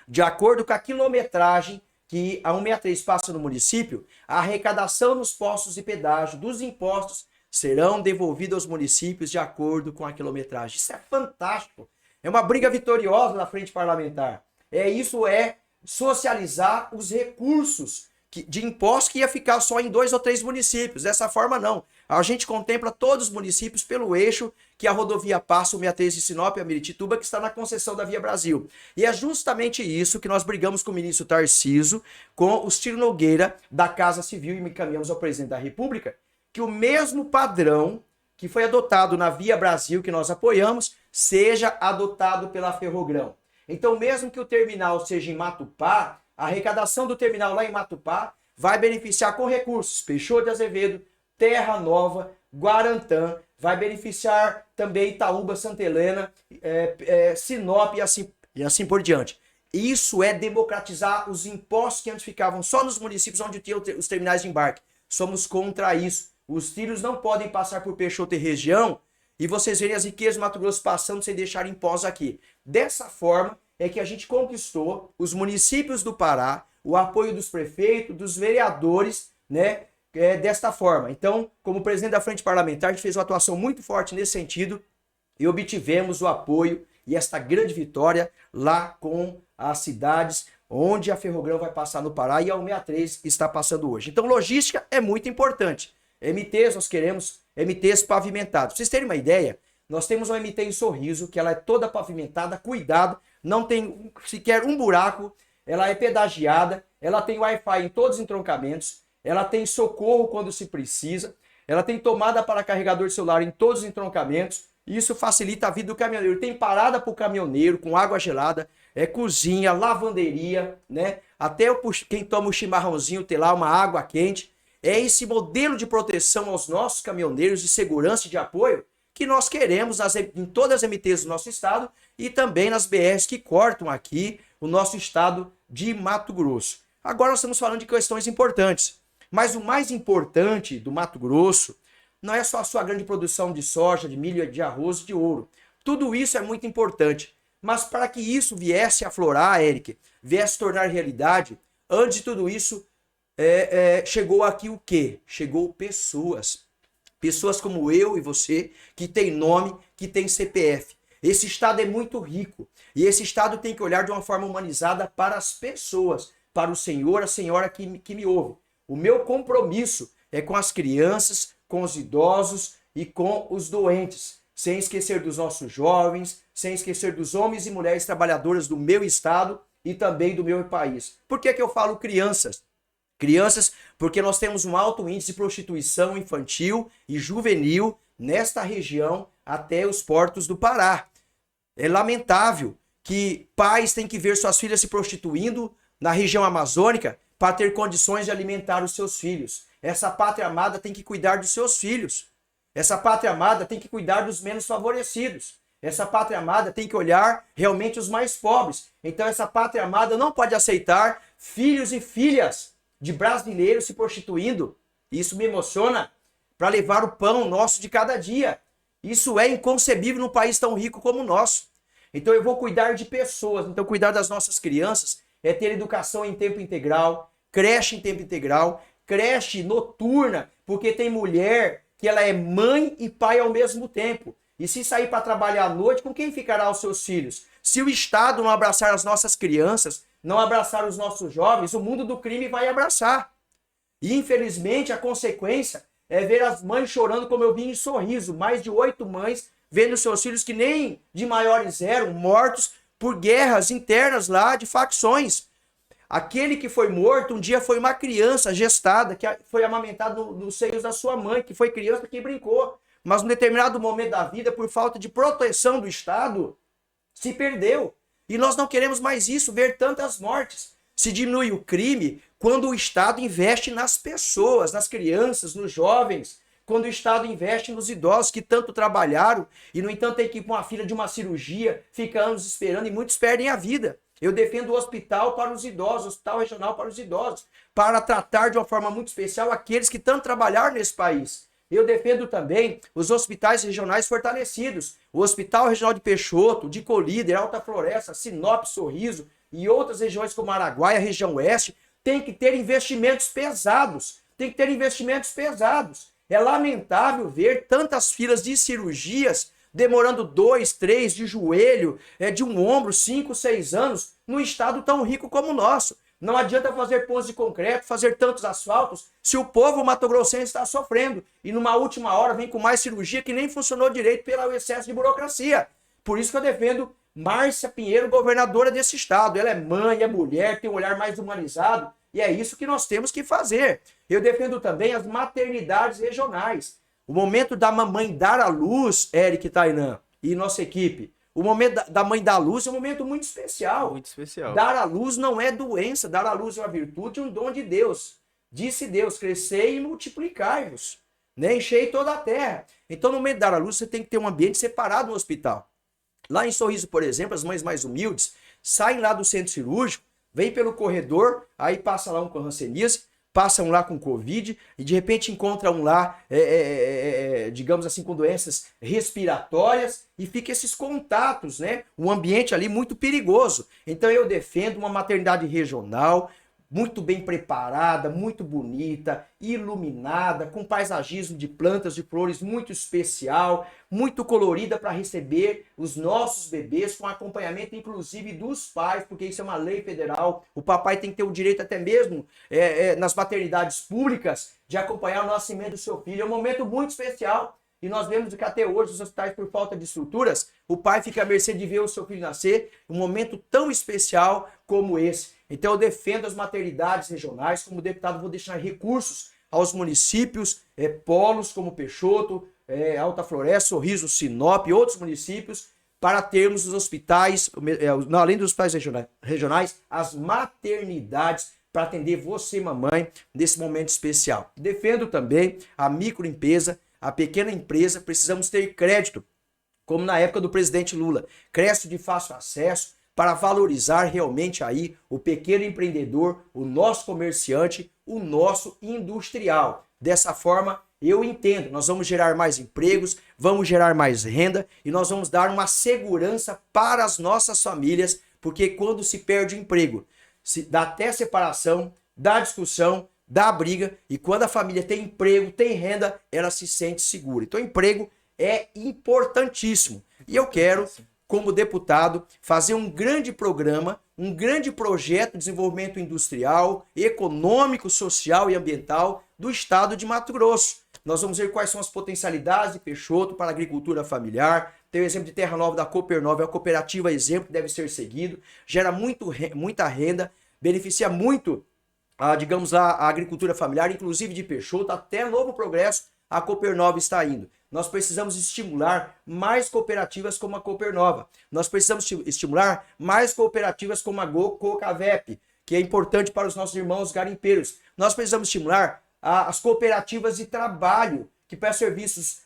De acordo com a quilometragem que a 163 passa no município, a arrecadação nos postos de pedágio dos impostos serão devolvidos aos municípios de acordo com a quilometragem. Isso é fantástico. É uma briga vitoriosa na frente parlamentar. Isso é socializar os recursos de impostos que ia ficar só em 2 ou 3 municípios. Dessa forma, não. A gente contempla todos os municípios pelo eixo que a rodovia passa, o 163 de Sinop a Miritituba, que está na concessão da Via Brasil. E é justamente isso que nós brigamos com o ministro Tarcísio, com o Ciro Nogueira, da Casa Civil, e me encaminhamos ao presidente da República, que o mesmo padrão que foi adotado na Via Brasil, que nós apoiamos, seja adotado pela Ferrogrão. Então, mesmo que o terminal seja em Matupá, a arrecadação do terminal lá em Matupá vai beneficiar com recursos Peixoto de Azevedo, Terra Nova, Guarantã, vai beneficiar também Itaúba, Santa Helena, Sinop e assim por diante. Isso é democratizar os impostos que antes ficavam só nos municípios onde tinham os terminais de embarque. Somos contra isso. Os trilhos não podem passar por Peixoto e região e vocês verem as riquezas do Mato Grosso passando sem deixar impostos aqui. Dessa forma é que a gente conquistou os municípios do Pará, o apoio dos prefeitos, dos vereadores, né? Desta forma. Então, como presidente da Frente Parlamentar, a gente fez uma atuação muito forte nesse sentido e obtivemos o apoio e esta grande vitória lá com as cidades onde a Ferrogrão vai passar no Pará e a 163 está passando hoje. Então, logística é muito importante. MTs, nós queremos MTs pavimentados. Pra vocês terem uma ideia, nós temos uma MT em Sorriso, que ela é toda pavimentada, cuidado, não tem sequer um buraco, ela é pedagiada, ela tem Wi-Fi em todos os entroncamentos, ela tem socorro quando se precisa, ela tem tomada para carregador de celular em todos os entroncamentos, e isso facilita a vida do caminhoneiro. Tem parada para o caminhoneiro com água gelada, cozinha, lavanderia, né? Até quem toma um chimarrãozinho tem lá uma água quente. É esse modelo de proteção aos nossos caminhoneiros, de segurança e de apoio, que nós queremos em todas as MTs do nosso estado e também nas BRs que cortam aqui o nosso estado de Mato Grosso. Agora nós estamos falando de questões importantes. Mas o mais importante do Mato Grosso não é só a sua grande produção de soja, de milho, de arroz e de ouro. Tudo isso é muito importante. Mas para que isso viesse a aflorar, Eric, viesse a tornar realidade, antes de tudo isso, chegou aqui o quê? Chegou pessoas. Pessoas como eu e você, que tem nome, que tem CPF. Esse estado é muito rico. E esse estado tem que olhar de uma forma humanizada para as pessoas, para o senhor, a senhora que me ouve. O meu compromisso é com as crianças, com os idosos, e com os doentes, sem esquecer dos nossos jovens, sem esquecer dos homens e mulheres trabalhadoras do meu estado e também do meu país. Por que eu falo crianças? Crianças, porque nós temos um alto índice de prostituição infantil e juvenil nesta região até os portos do Pará. É lamentável que pais têm que ver suas filhas se prostituindo na região amazônica para ter condições de alimentar os seus filhos. Essa pátria amada tem que cuidar dos seus filhos. Essa pátria amada tem que cuidar dos menos favorecidos. Essa pátria amada tem que olhar realmente os mais pobres. Então essa pátria amada não pode aceitar filhos e filhas de brasileiros se prostituindo. Isso me emociona, para levar o pão nosso de cada dia. Isso é inconcebível num país tão rico como o nosso. Então eu vou cuidar de pessoas. Então cuidar das nossas crianças é ter educação em tempo integral, creche em tempo integral, creche noturna, porque tem mulher que ela é mãe e pai ao mesmo tempo. E se sair para trabalhar à noite, com quem ficará os seus filhos? Se o Estado não abraçar as nossas crianças, não abraçar os nossos jovens, o mundo do crime vai abraçar. E infelizmente a consequência é ver as mães chorando, como eu vi em Sorriso, mais de 8 mães vendo seus filhos que nem de maiores eram, mortos por guerras internas lá de facções. Aquele que foi morto um dia foi uma criança gestada, que foi amamentada nos seios da sua mãe, que foi criança que brincou. Mas num determinado momento da vida, por falta de proteção do Estado, se perdeu. E nós não queremos mais isso, ver tantas mortes. Se diminui o crime quando o Estado investe nas pessoas, nas crianças, nos jovens, quando o Estado investe nos idosos que tanto trabalharam e, no entanto, tem que ir para uma fila de uma cirurgia, fica anos esperando e muitos perdem a vida. Eu defendo o hospital para os idosos, o hospital regional para os idosos, para tratar de uma forma muito especial aqueles que tanto trabalharam nesse país. Eu defendo também os hospitais regionais fortalecidos, o Hospital Regional de Peixoto, de Colíder, Alta Floresta, Sinop, Sorriso e outras regiões como Araguaia, região oeste, tem que ter investimentos pesados, tem que ter investimentos pesados. É lamentável ver tantas filas de cirurgias demorando 2, 3 de joelho, de um ombro, 5, 6 anos, num estado tão rico como o nosso. Não adianta fazer pontes de concreto, fazer tantos asfaltos, se o povo mato-grossense está sofrendo. E numa última hora vem com mais cirurgia que nem funcionou direito pelo excesso de burocracia. Por isso que eu defendo Márcia Pinheiro, governadora desse estado. Ela é mãe, é mulher, tem um olhar mais humanizado. E é isso que nós temos que fazer. Eu defendo também as maternidades regionais. O momento da mamãe dar à luz, Eric e Tainã, e nossa equipe, o momento da mãe dar à luz é um momento muito especial. Muito especial. Dar à luz não é doença, dar à luz é uma virtude, um dom de Deus. Disse Deus, crescei e multiplicai-vos, né? Enchei toda a terra. Então, no momento de dar à luz, você tem que ter um ambiente separado no hospital. Lá em Sorriso, por exemplo, as mães mais humildes saem lá do centro cirúrgico, vêm pelo corredor, aí passa lá um com hanseníase, passam lá com Covid e de repente encontram lá, digamos assim, com doenças respiratórias e fica esses contatos, né? Um ambiente ali muito perigoso. Então eu defendo uma maternidade regional, muito bem preparada, muito bonita, iluminada, com paisagismo de plantas, de flores muito especial, muito colorida para receber os nossos bebês, com acompanhamento inclusive dos pais, porque isso é uma lei federal. O papai tem que ter o direito até mesmo, nas maternidades públicas, de acompanhar o nascimento do seu filho. É um momento muito especial. E nós vemos que até hoje os hospitais, por falta de estruturas, o pai fica à mercê de ver o seu filho nascer, um momento tão especial como esse. Então eu defendo as maternidades regionais, como deputado vou deixar recursos aos municípios, polos como Peixoto, Alta Floresta, Sorriso, Sinop e outros municípios, para termos os hospitais, além dos hospitais regionais, as maternidades para atender você, mamãe, nesse momento especial. Defendo também a microempresa, a pequena empresa. Precisamos ter crédito, como na época do presidente Lula, crédito de fácil acesso, para valorizar realmente aí o pequeno empreendedor, o nosso comerciante, o nosso industrial. Dessa forma, eu entendo, nós vamos gerar mais empregos, vamos gerar mais renda e nós vamos dar uma segurança para as nossas famílias, porque quando se perde o emprego, se dá até separação, dá discussão, dá briga, e quando a família tem emprego, tem renda, ela se sente segura. Então, emprego é importantíssimo. E eu quero, como deputado, fazer um grande programa, um grande projeto de desenvolvimento industrial, econômico, social e ambiental do estado de Mato Grosso. Nós vamos ver quais são as potencialidades de Peixoto para a agricultura familiar. Tem o exemplo de Terra Nova da Cooper9, é uma cooperativa exemplo que deve ser seguido. Gera muita renda, beneficia muito, digamos lá, a agricultura familiar, inclusive de Peixoto, até Novo Progresso, a Cooper9 está indo. Nós precisamos estimular mais cooperativas como a Cooper9. Nós precisamos estimular mais cooperativas como a Cocavep, que é importante para os nossos irmãos garimpeiros. Nós precisamos estimular as cooperativas de trabalho, que prestam serviços,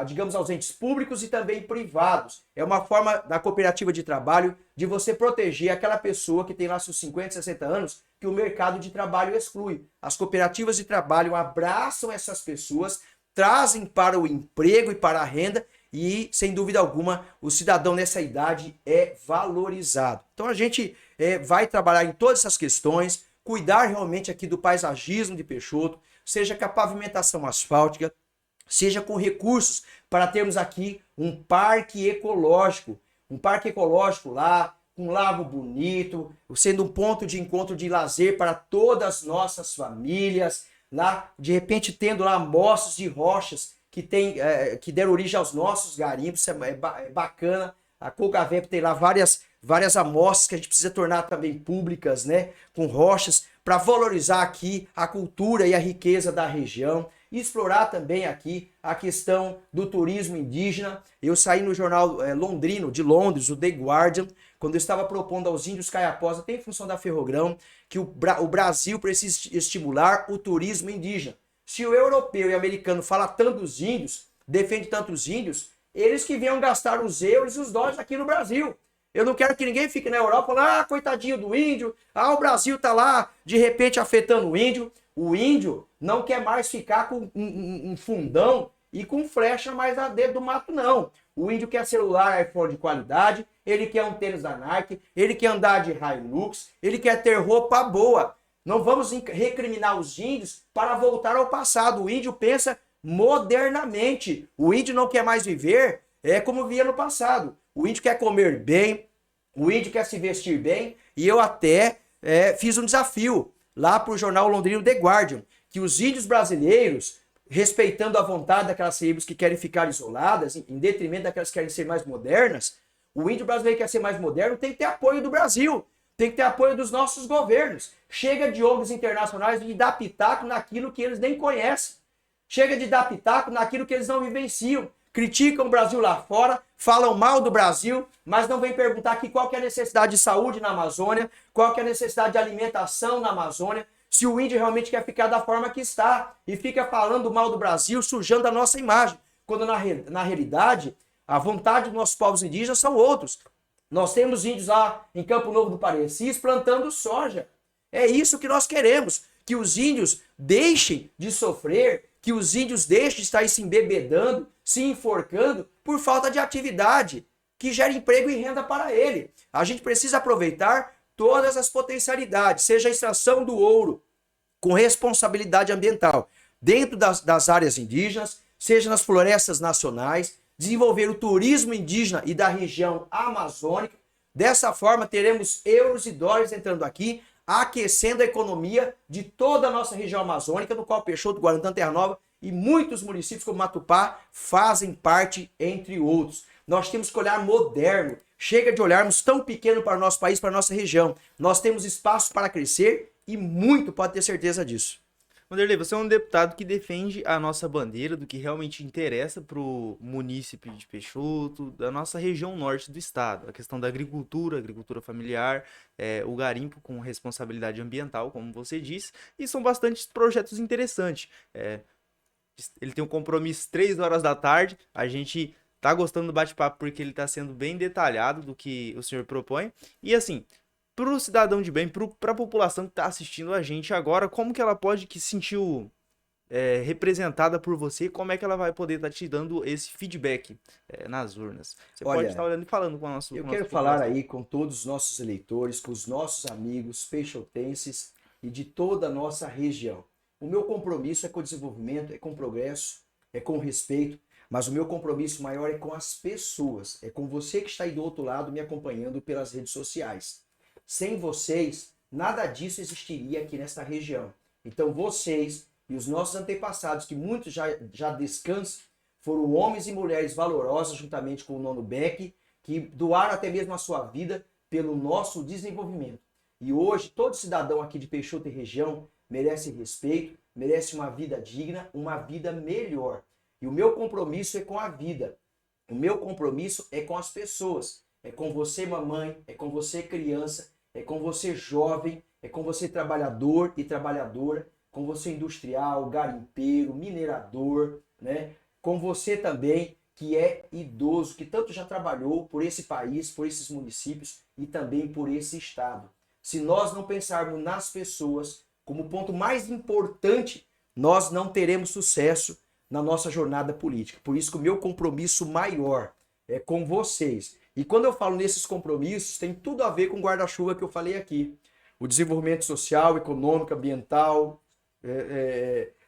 digamos, aos entes públicos e também privados. É uma forma da cooperativa de trabalho de você proteger aquela pessoa que tem lá seus 50, 60 anos, que o mercado de trabalho exclui. As cooperativas de trabalho abraçam essas pessoas, trazem para o emprego e para a renda e, sem dúvida alguma, o cidadão nessa idade é valorizado. Então a gente vai trabalhar em todas essas questões, cuidar realmente aqui do paisagismo de Peixoto, seja com a pavimentação asfáltica, seja com recursos para termos aqui um parque ecológico lá, com um lago bonito, sendo um ponto de encontro de lazer para todas as nossas famílias, lá, de repente tendo lá amostras de rochas que deram origem aos nossos garimpos, é bacana. A Cocavep tem lá várias amostras que a gente precisa tornar também públicas, né, com rochas, para valorizar aqui a cultura e a riqueza da região. E explorar também aqui a questão do turismo indígena. Eu saí no jornal londrino de Londres, o The Guardian, quando eu estava propondo aos índios caiapós, até em função da Ferrogrão, que o Brasil precisa estimular o turismo indígena. Se o europeu e o americano fala tanto dos índios, defende tanto os índios, eles que venham gastar os euros e os dólares aqui no Brasil. Eu não quero que ninguém fique na Europa falando, coitadinho do índio, o Brasil tá lá, de repente, afetando o índio. O índio não quer mais ficar com um fundão e com flecha mais a dedo do mato, não. O índio quer celular iPhone de qualidade, ele quer um tênis da Nike, ele quer andar de Hilux, ele quer ter roupa boa. Não vamos recriminar os índios para voltar ao passado. O índio pensa modernamente. O índio não quer mais viver como via no passado. O índio quer comer bem, o índio quer se vestir bem, e eu até fiz um desafio lá para o jornal londrino The Guardian, que os índios brasileiros, respeitando a vontade daquelas tribos que querem ficar isoladas, em detrimento daquelas que querem ser mais modernas, o índio brasileiro que quer ser mais moderno tem que ter apoio do Brasil, tem que ter apoio dos nossos governos. Chega de ONGs internacionais de dar pitaco naquilo que eles nem conhecem. Chega de dar pitaco naquilo que eles não vivenciam. Criticam o Brasil lá fora, falam mal do Brasil, mas não vem perguntar aqui qual que é a necessidade de saúde na Amazônia, qual que é a necessidade de alimentação na Amazônia, se o índio realmente quer ficar da forma que está e fica falando mal do Brasil, sujando a nossa imagem, quando na realidade a vontade dos nossos povos indígenas são outros. Nós temos índios lá em Campo Novo do Parecis plantando soja. É isso que nós queremos, que os índios deixem de sofrer, que os índios deixem de estar se embebedando, se enforcando por falta de atividade que gera emprego e renda para ele. A gente precisa aproveitar todas as potencialidades, seja a extração do ouro com responsabilidade ambiental dentro das áreas indígenas, seja nas florestas nacionais, desenvolver o turismo indígena e da região amazônica. Dessa forma, teremos euros e dólares entrando aqui, aquecendo a economia de toda a nossa região amazônica, no qual Peixoto, Guarantã, Terra Nova e muitos municípios como Matupá fazem parte, entre outros. Nós temos que olhar moderno. Chega de olharmos tão pequeno para o nosso país, para a nossa região. Nós temos espaço para crescer e muito, pode ter certeza disso. Vanderlei, você é um deputado que defende a nossa bandeira, do que realmente interessa para o munícipe de Peixoto, da nossa região norte do estado. A questão da agricultura familiar, o garimpo com responsabilidade ambiental, como você disse, e são bastante projetos interessantes. Ele tem um compromisso 3 horas da tarde, a gente tá gostando do bate-papo porque ele tá sendo bem detalhado do que o senhor propõe. E assim, pro cidadão de bem, pra população que tá assistindo a gente agora, como que ela pode que se sentiu representada por você, como é que ela vai poder estar te dando esse feedback nas urnas? Você pode estar olhando e falando com a nossa Eu quero falar aí com todos os nossos eleitores, com os nossos amigos peixotenses e de toda a nossa região. O meu compromisso é com o desenvolvimento, é com o progresso, é com o respeito, mas o meu compromisso maior é com as pessoas, é com você que está aí do outro lado me acompanhando pelas redes sociais. Sem vocês, nada disso existiria aqui nesta região. Então vocês E os nossos antepassados, que muitos já descansam, foram homens e mulheres valorosos, juntamente com o Nono Beck, que doaram até mesmo a sua vida pelo nosso desenvolvimento. E hoje, todo cidadão aqui de Peixoto e região merece respeito, merece uma vida digna, uma vida melhor. E o meu compromisso é com a vida. O meu compromisso é com as pessoas. É com você, mamãe, é com você, criança, é com você, jovem, é com você, trabalhador e trabalhadora, com você, industrial, garimpeiro, minerador, né? Com você também, que é idoso, que tanto já trabalhou por esse país, por esses municípios e também por esse estado. Se nós não pensarmos nas pessoas como ponto mais importante, nós não teremos sucesso na nossa jornada política. Por isso que o meu compromisso maior é com vocês. E quando eu falo nesses compromissos, tem tudo a ver com o guarda-chuva que eu falei aqui. O desenvolvimento social, econômico, ambiental,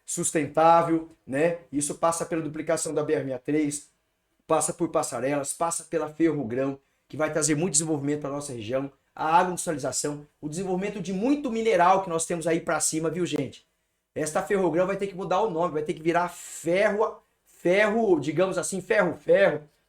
sustentável, né? Isso passa pela duplicação da BR-63, passa por passarelas, passa pela Ferrogrão, que vai trazer muito desenvolvimento para a nossa região, a agroindustrialização, o desenvolvimento de muito mineral que nós temos aí para cima, viu, gente? Esta Ferrogrão vai ter que mudar o nome, vai ter que virar ferro, digamos assim, ferro,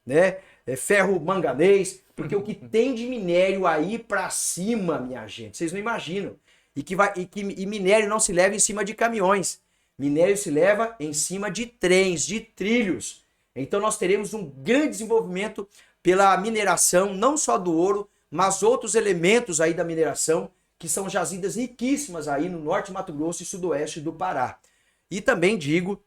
né? Ferro manganês, porque o que tem de minério aí para cima, minha gente, vocês não imaginam. E minério não se leva em cima de caminhões. Minério se leva em cima de trens, de trilhos. Então nós teremos um grande desenvolvimento pela mineração, não só do ouro, mas outros elementos aí da mineração, que são jazidas riquíssimas aí no norte de Mato Grosso e sudoeste do Pará. E também digo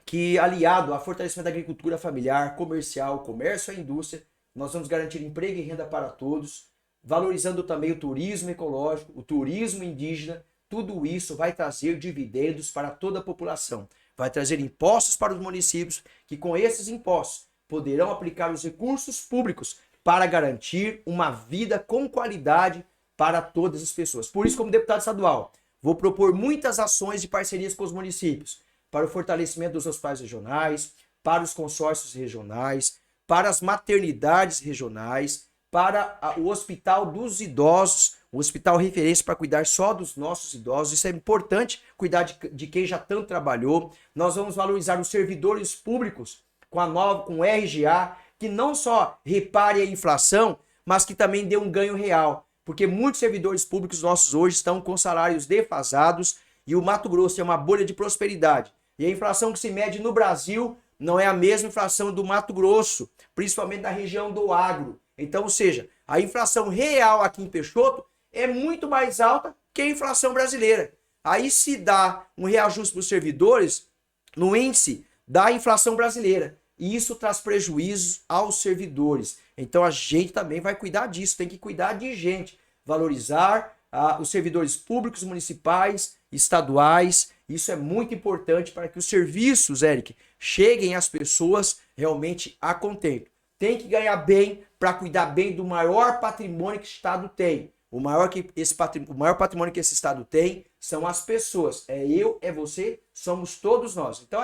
que, aliado ao fortalecimento da agricultura familiar, comercial, comércio e indústria, nós vamos garantir emprego e renda para todos, valorizando também o turismo ecológico, o turismo indígena. Tudo isso vai trazer dividendos para toda a população. Vai trazer impostos para os municípios, que com esses impostos poderão aplicar os recursos públicos para garantir uma vida com qualidade para todas as pessoas. Por isso, como deputado estadual, vou propor muitas ações de parcerias com os municípios, para o fortalecimento dos hospitais regionais, para os consórcios regionais, para as maternidades regionais, para o Hospital dos Idosos, o hospital referência para cuidar só dos nossos idosos. Isso é importante, cuidar de quem já tanto trabalhou. Nós vamos valorizar os servidores públicos com o RGA, que não só repare a inflação, mas que também dê um ganho real. Porque muitos servidores públicos nossos hoje estão com salários defasados e o Mato Grosso é uma bolha de prosperidade. E a inflação que se mede no Brasil não é a mesma inflação do Mato Grosso, principalmente na região do agro. Então, ou seja, a inflação real aqui em Peixoto é muito mais alta que a inflação brasileira. Aí se dá um reajuste para os servidores no índice da inflação brasileira. E isso traz prejuízos aos servidores. Então a gente também vai cuidar disso, tem que cuidar de gente. Valorizar os servidores públicos, municipais, estaduais. Isso é muito importante para que os serviços, Eric, cheguem às pessoas realmente a contento. Tem que ganhar bem para cuidar bem do maior patrimônio que o Estado tem. O maior patrimônio que esse Estado tem são as pessoas. É eu, é você, somos todos nós. Então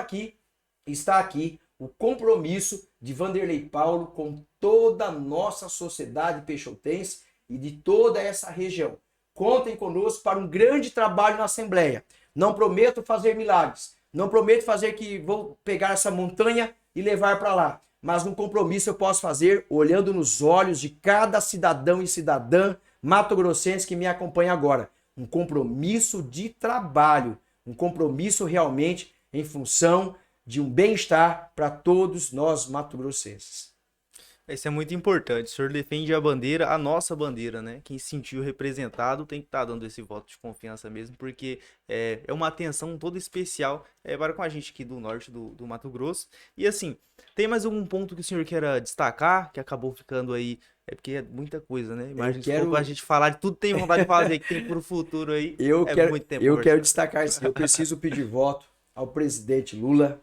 está aqui o compromisso de Vanderlei Paulo com toda a nossa sociedade peixotense e de toda essa região. Contem conosco para um grande trabalho na Assembleia. Não prometo fazer milagres. Não prometo fazer que vou pegar essa montanha e levar para lá. Mas um compromisso eu posso fazer olhando nos olhos de cada cidadão e cidadã mato-grossense que me acompanha agora. Um compromisso de trabalho. Um compromisso realmente em função de um bem-estar para todos nós mato-grossenses. Isso é muito importante. O senhor defende a bandeira, a nossa bandeira, né? Quem se sentiu representado tem que estar dando esse voto de confiança mesmo, porque é uma atenção toda especial para com a gente aqui do norte do Mato Grosso. E assim, tem mais algum ponto que o senhor queira destacar, que acabou ficando aí? É porque é muita coisa, né? Imagina se for pra gente falar de tudo que tem vontade de fazer, que tem pro futuro aí. Muito tempo. Eu quero destacar isso. Eu preciso pedir voto ao presidente Lula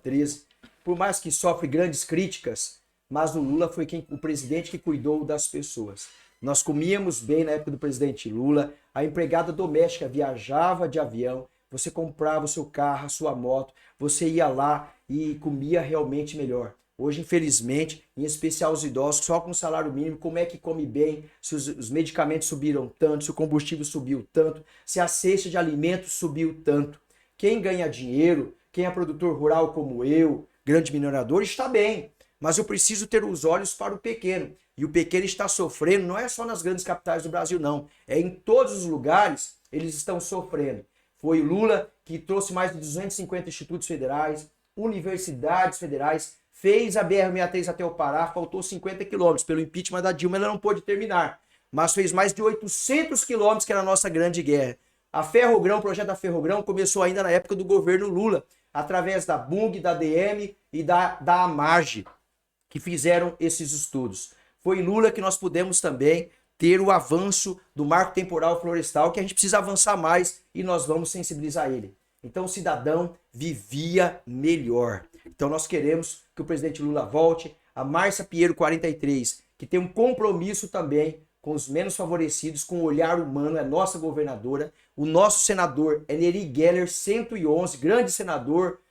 13. Por mais que sofre grandes críticas, mas o Lula foi o presidente que cuidou das pessoas. Nós comíamos bem na época do presidente Lula, a empregada doméstica viajava de avião, você comprava o seu carro, a sua moto, você ia lá e comia realmente melhor. Hoje, infelizmente, em especial os idosos, só com salário mínimo, como é que come bem, se os medicamentos subiram tanto, se o combustível subiu tanto, se a cesta de alimentos subiu tanto. Quem ganha dinheiro, quem é produtor rural como eu, grande minerador, está bem. Mas eu preciso ter os olhos para o pequeno. E o pequeno está sofrendo, não é só nas grandes capitais do Brasil, não. É em todos os lugares eles estão sofrendo. Foi o Lula que trouxe mais de 250 institutos federais, universidades federais, fez a BR-63 até o Pará, faltou 50 quilômetros. Pelo impeachment da Dilma, ela não pôde terminar. Mas fez mais de 800 quilômetros, que era a nossa grande guerra. A Ferrogrão, o projeto da Ferrogrão, começou ainda na época do governo Lula, através da BUNG, da DM e da AMARGE, que fizeram esses estudos. Foi Lula que nós pudemos também ter o avanço do marco temporal florestal, que a gente precisa avançar mais e nós vamos sensibilizar ele. Então o cidadão vivia melhor. Então nós queremos que o presidente Lula volte, a Márcia Pinheiro 43, que tem um compromisso também com os menos favorecidos, com o olhar humano, é nossa governadora. O nosso senador é Neri Geller, 111, grande senador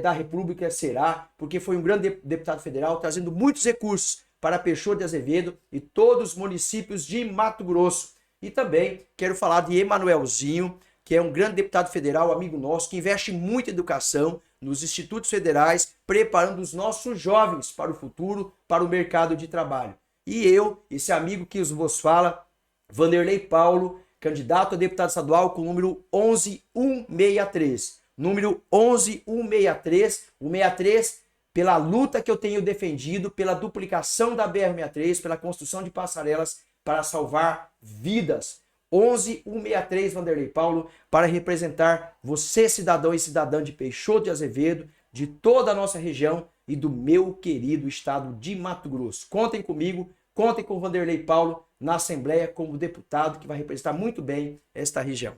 da República será, porque foi um grande deputado federal, trazendo muitos recursos para Peixoto de Azevedo e todos os municípios de Mato Grosso. E também quero falar de Emanuelzinho, que é um grande deputado federal, amigo nosso, que investe muito em educação nos institutos federais, preparando os nossos jovens para o futuro, para o mercado de trabalho. E eu, esse amigo que vos fala, Vanderlei Paulo, candidato a deputado estadual com o número 11163. Número 11163, o 63, pela luta que eu tenho defendido, pela duplicação da BR-63, pela construção de passarelas para salvar vidas. 11163, Vanderlei Paulo, para representar você, cidadão e cidadã de Peixoto de Azevedo, de toda a nossa região e do meu querido estado de Mato Grosso. Contem comigo, contem com o Vanderlei Paulo na Assembleia como deputado que vai representar muito bem esta região.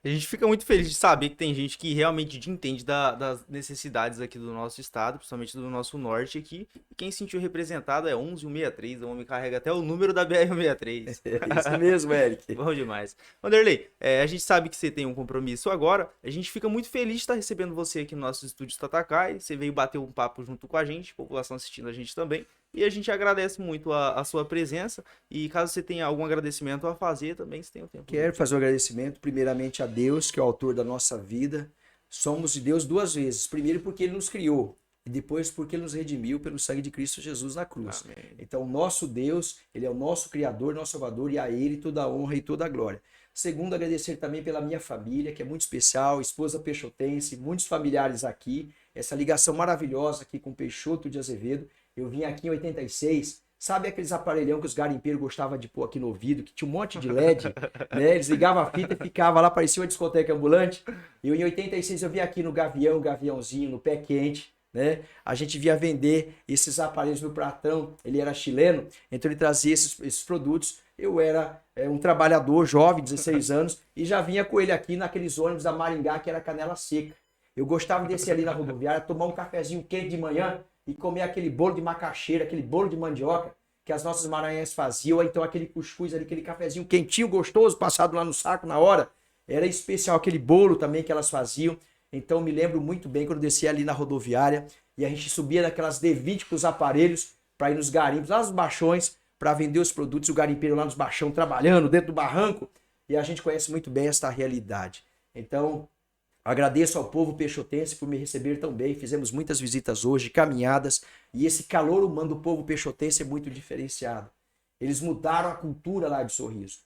A gente fica muito feliz de saber que tem gente que realmente entende das necessidades aqui do nosso estado, principalmente do nosso norte aqui. E quem se sentiu representado é 11163, o homem carrega até o número da BR-63. É isso mesmo, Eric. Bom demais. Vanderlei, a gente sabe que você tem um compromisso agora. A gente fica muito feliz de estar recebendo você aqui no nosso estúdio Tatacai. Você veio bater um papo junto com a gente, população assistindo a gente também. E a gente agradece muito a sua presença. E caso você tenha algum agradecimento a fazer, também você tem o tempo. Quero fazer um agradecimento, primeiramente a Deus, que é o autor da nossa vida. Somos de Deus duas vezes. Primeiro porque Ele nos criou. E depois porque Ele nos redimiu pelo sangue de Cristo Jesus na cruz. Amém. Então, nosso Deus, Ele é o nosso Criador, nosso Salvador, e a Ele toda a honra e toda a glória. Segundo, agradecer também pela minha família, que é muito especial, esposa peixotense, muitos familiares aqui, essa ligação maravilhosa aqui com Peixoto de Azevedo. Eu vim aqui em 86, sabe aqueles aparelhão que os garimpeiros gostavam de pôr aqui no ouvido, que tinha um monte de LED, né? Eles ligavam a fita e ficava lá, parecia uma discoteca ambulante. Eu em 86 eu vim aqui no Gaviãozinho, no Pé Quente, né? A gente via vender esses aparelhos no Pratão, ele era chileno, então ele trazia esses produtos. Eu era um trabalhador jovem, 16 anos, e já vinha com ele aqui naqueles ônibus da Maringá, que era canela seca. Eu gostava de descer ali na rodoviária, tomar um cafezinho quente de manhã e comer aquele bolo de macaxeira, aquele bolo de mandioca que as nossas maranhenses faziam, ou então aquele cuscuz ali, aquele cafezinho quentinho, gostoso, passado lá no saco na hora. Era especial aquele bolo também que elas faziam. Então me lembro muito bem quando eu descia ali na rodoviária e a gente subia naquelas D20 com os aparelhos para ir nos garimpos, lá nos baixões, para vender os produtos, o garimpeiro lá nos baixão trabalhando dentro do barranco, e a gente conhece muito bem esta realidade. Então, agradeço ao povo peixotense por me receber tão bem. Fizemos muitas visitas hoje, caminhadas, e esse calor humano do povo peixotense é muito diferenciado. Eles mudaram a cultura lá de Sorriso.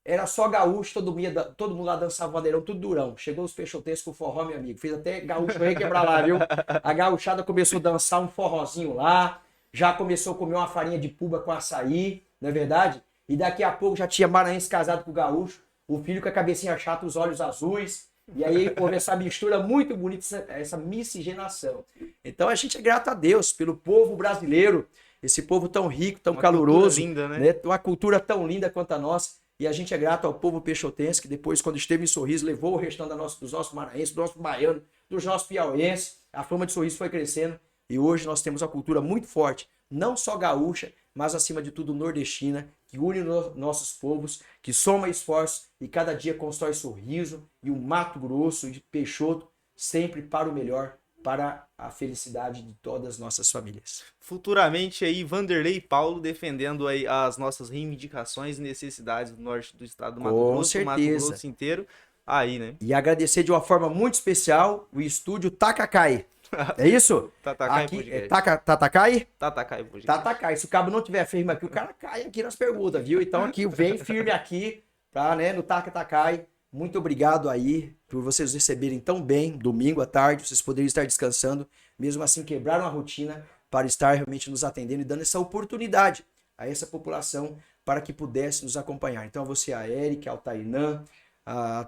Era só gaúcho, todo mundo lá dançava bandeirão, tudo durão. Chegou os peixotenses com forró, meu amigo. Fez até gaúcho requebrar lá, viu? A gaúchada começou a dançar um forrozinho lá, já começou a comer uma farinha de puba com açaí, não é verdade? E daqui a pouco já tinha maranhense casado com o gaúcho, o filho com a cabecinha chata, os olhos azuis. E aí houve essa mistura muito bonita, essa miscigenação. Então a gente é grato a Deus pelo povo brasileiro, esse povo tão rico, tão caloroso, linda, né? Uma cultura tão linda quanto a nossa. E a gente é grato ao povo peixotense, que depois, quando esteve em Sorriso, levou o restante dos nossos maranhenses, dos nossos baianos, dos nossos piauienses. A fama de Sorriso foi crescendo e hoje nós temos uma cultura muito forte, não só gaúcha, mas acima de tudo nordestina, que une nossos povos, que soma esforços e cada dia constrói Sorriso e o Mato Grosso e Peixoto sempre para o melhor, para a felicidade de todas as nossas famílias. Futuramente aí, Vanderlei Paulo defendendo aí as nossas reivindicações e necessidades do norte do estado do Mato Com Grosso, certeza. Mato Grosso inteiro. Aí, né? E agradecer de uma forma muito especial o estúdio Tatakai. É isso? Tatakai Aqui, Podcast. Tatakai? Tatakai Podcast. Tatakai. Se o cabo não tiver firme aqui, o cara cai aqui nas perguntas, viu? Então aqui, vem firme aqui, tá, né? No Tatakai. Muito obrigado aí por vocês receberem tão bem, domingo à tarde, vocês poderiam estar descansando, mesmo assim quebraram a rotina para estar realmente nos atendendo e dando essa oportunidade a essa população para que pudesse nos acompanhar. Então a você, a Eric, ao Tainã,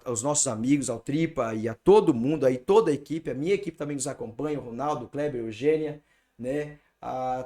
aos nossos amigos, ao Tripa e a todo mundo aí, toda a equipe, a minha equipe também nos acompanha, o Ronaldo, o Kleber, a Eugênia, né?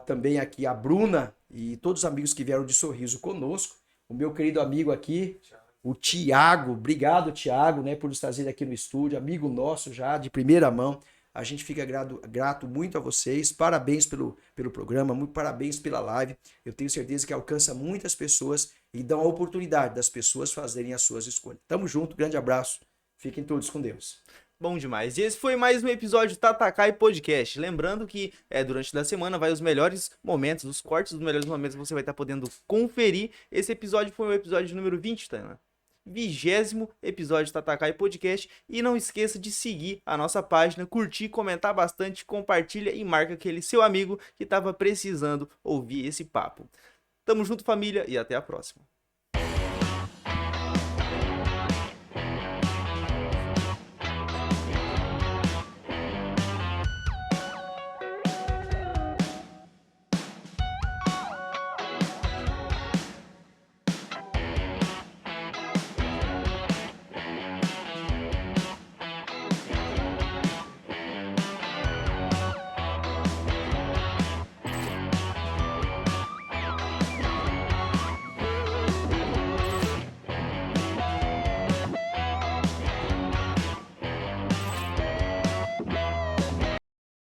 Também aqui a Bruna e todos os amigos que vieram de Sorriso conosco, o meu querido amigo aqui, o Tiago, obrigado Tiago, né, por nos trazer aqui no estúdio, amigo nosso já de primeira mão. A gente fica grato muito a vocês, parabéns pelo programa, muito parabéns pela live. Eu tenho certeza que alcança muitas pessoas e dão a oportunidade das pessoas fazerem as suas escolhas. Tamo junto, grande abraço, fiquem todos com Deus. Bom demais. E esse foi mais um episódio do Tatakai Podcast. Lembrando que durante a semana vai os melhores momentos, os cortes dos melhores momentos você vai estar podendo conferir. Esse episódio foi o episódio número 20, tá? 20º episódio do Tatakai Podcast. E não esqueça de seguir a nossa página, curtir, comentar bastante, compartilha e marca aquele seu amigo que estava precisando ouvir esse papo. Tamo junto, família, e até a próxima.